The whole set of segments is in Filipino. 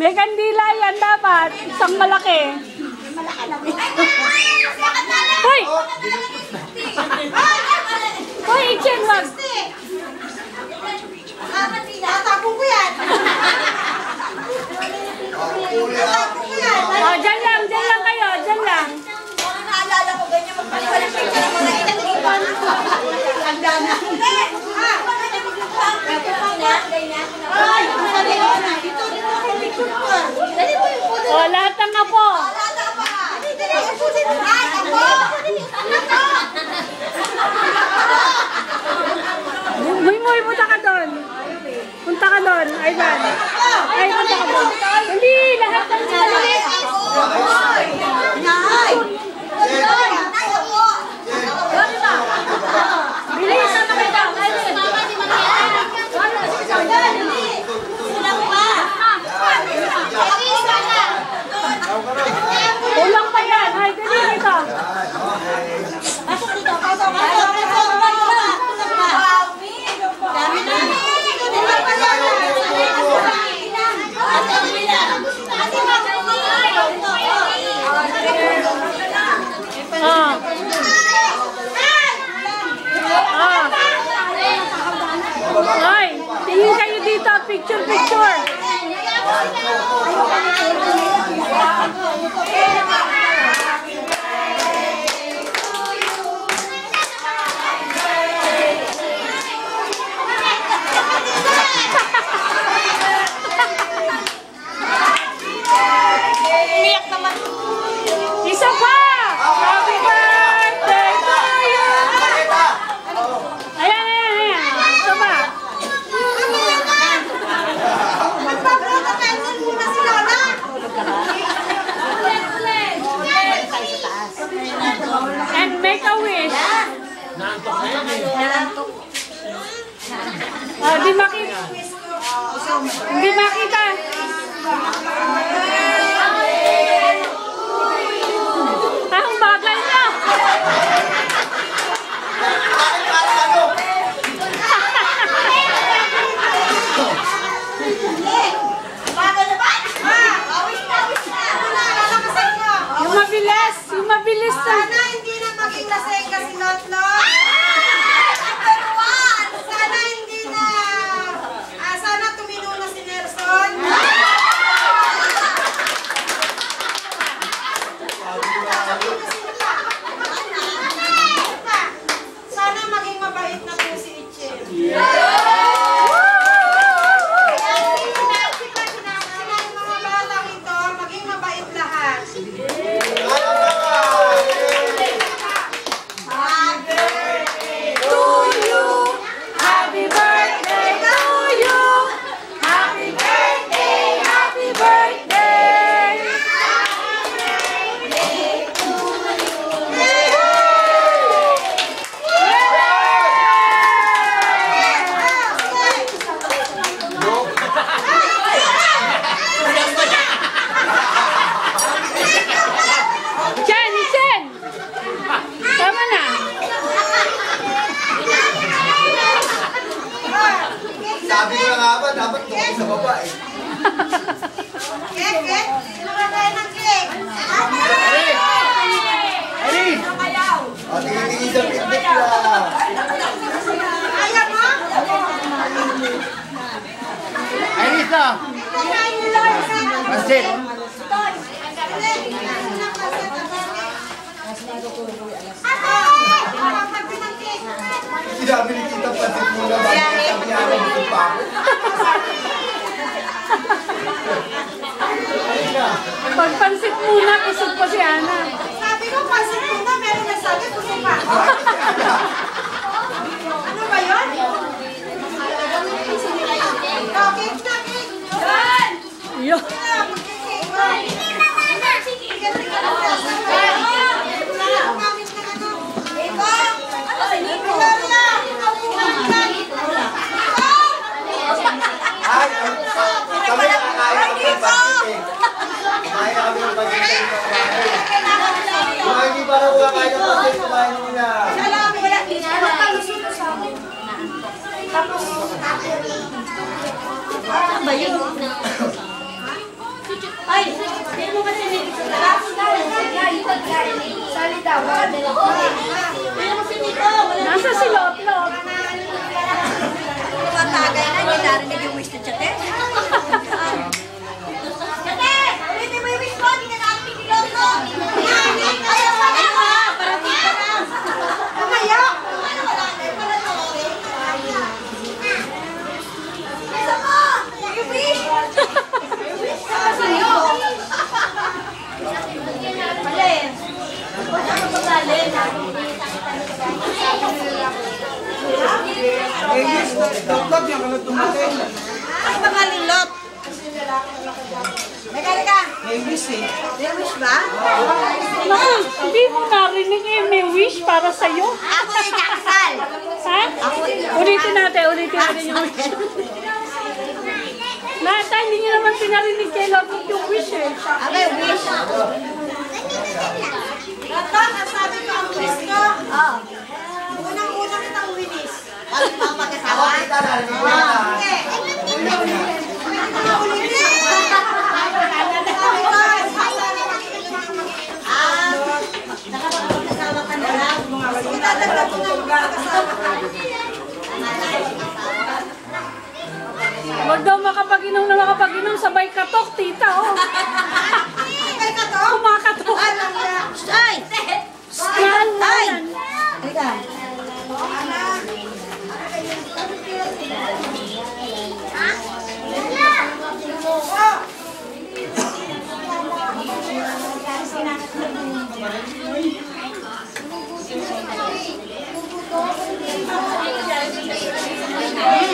May kandila yan dapat. Isang malaki. Malaki lang. Hoy! Hoy, Ichen, wag. Tatapon ko yan. Oh, dyan lang kayo. Dyan lang. Naalala ko ganyan magpaliwalang picture ng mga inang-ipan. Ang dana. Dito ako picture ko. Dali po yung photo. Oh, lahat ng apo. Dali yung photo. Ay, ako! Muy, punta ka doon. Punta ka doon. Ivan. Ay, punta ka doon. Hindi, lahat ng maliit. Nay! Bilis. Ulang pa yan. Ay, dali dito. Pasok dito, pasok. Dami na. Ay, tingin kayo dito. Picture. Umiyak naman. Isa pa! Happy birthday to you! Ayan. Isa pa. Magpapro-cancel muna si Lola. And make a wish. Oh, di makita. Hindi makita. Ang bagal na. Bago na ba? Awis na. Lalakasan ko. Yung mabilis na. Sana hindi na maging laseng kasi Lotlot. Number one. Sana hindi na. Sana tumino na si Nelson. Sana maging mabait na po si Ichen. Mga batang ito, maging mabait lahat. Happy birthday to you. Happy birthday. Chen. Tama na. Sabi ko nga ba, dapat doon sa baba eh. Kek? Sino ba tayo ng kek? Aris! O, tingin-tingin sa picnic lang. Ayaw mo? Aris na! Pansit! Sinabi ni Tita Pansit muna ba? Sabi niya ako gusto pa. Pagpansit muna, kusog pa si Ana. Sabi ko, pansin mo na, meron nagsabi, gusto pa. Ano ba yun? Cake na, cake. Yo. Ay, kami nakakaya kami ng pansit eh. Kaya kami ng pansit eh. Kung hindi pa rin kaya ng pansit, kumain nila. Alam, wala. Magpalusot sa amin. Tapos, Ba yun? Nasa si Lot-Lot. Matagay na, hindi narinig yung wish na chat eh. Kate, ulitin mo yung wish ko, hindi na natin si Lolo. Ayaw pa na ha, para dito na. Mamaya. Ano wala na, para to. Isa mo, yung wish. Yung wish ka sa'yo. Palin. Huwag ka magalin. Eh, yes, Lot, yung kalat tumating. Ang pangaling Lot. Nagkali ka? May wish eh. May wish ba? Naku, hindi mo narinig eh. May wish para sa'yo. Ako yung kakasal. Ha? Ulitin natin yung wish. Nata, hindi niyo naman pinarinig kay Lot-Lot yung wish eh. Ako yung wish. Lahat, ang sabi ko ang wish ko. Unang-unang kitang wish. Bakit mapag-asawa? Kita na, hindi na. Nakapag-asawa ka na lang. Itadagdag ko na magkakasama ka. Huwag daw makapag-inom, sabay katok, tita, oh. Kaya ka to? Kumakatok. Alam niya. Ay! Yan, Ay! yan. Halika.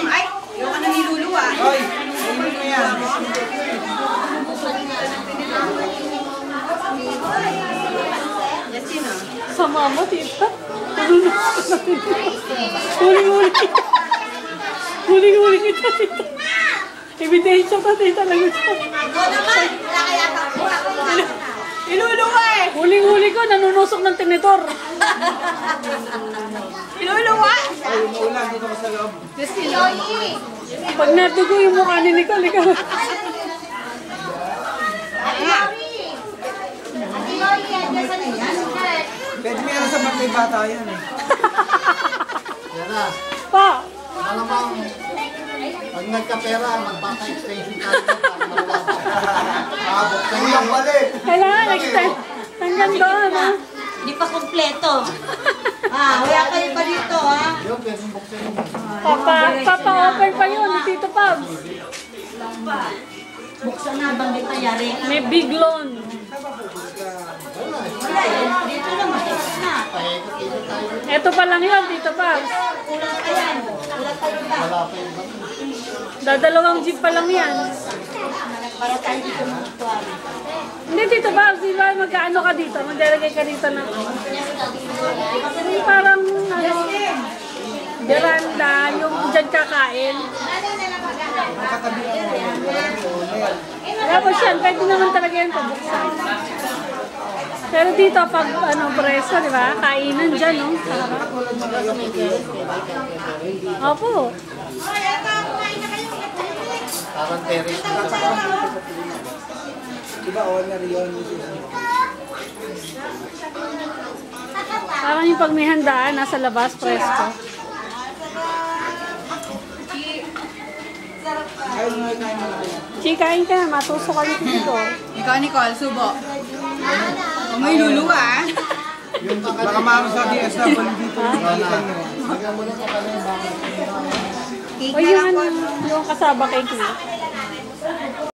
Ay! Yung ka na niluluwa. Hoy, ayun mo yan. Sama mo, tita. Huling-huli. Huling-huli kita, tita. Ebidensya pa, tita. Lagot ka. Ikaw naman! Wala kaya ka. Iluluwa eh! Huling-huli ko, nanunusok ng tinitor. Iluluwa! Ay, umuulan dito ka sa loob. Pag natugo yung mukha ni Nicole, ikaw. Pwede mo yan sa may bata yan eh. Yan na. Pa, Malamang, pag nagka-pera, magpapa-extension tayo para malaman. Buksan mo yung balik. kailangan extend. Hanggang doon, ha? Hindi pa kompleto. Wala kayo pa dito, ha? Yun, pwede buksan mo. Papa-open pa yun, ni Tito Pabs. Buksan na bang di tayari? May big loan. Wala eh. Dito na mahirap na. Paikot-ikot tayo. Ito pa lang yun, Tito Pabs. Kulang ka yan. Kulang kayo pa. Wala pa yung balik. Dadalawang jeep pa lang yan. Para tayo dito magtuwari. Hindi, Tito Pabs, di ba magkaano ka dito? Maglalagay ka dito na. Yung parang, ano, veranda, yung dyan kakain. Nakatabi ako. Tapos yan, pwede naman talaga yan pabuksan. Pero dito, pag ano, preso, di ba? Kainan dyan, no? Sa harap. Opo. Parang terrace na. Diba, owner yun. Parang yung pag may handaan, nasa labas, presko. Ayun mo yung kain mo na yan. Chikain ka, matuso ka dito. Ikaw, Nicole, subo. Huwag mo iluluwa, ah. Baka maamos sa DSW dito. Nakikita nyo. Hanggang mo na sa kanila, bakit? O yung kasaba kay Kuya.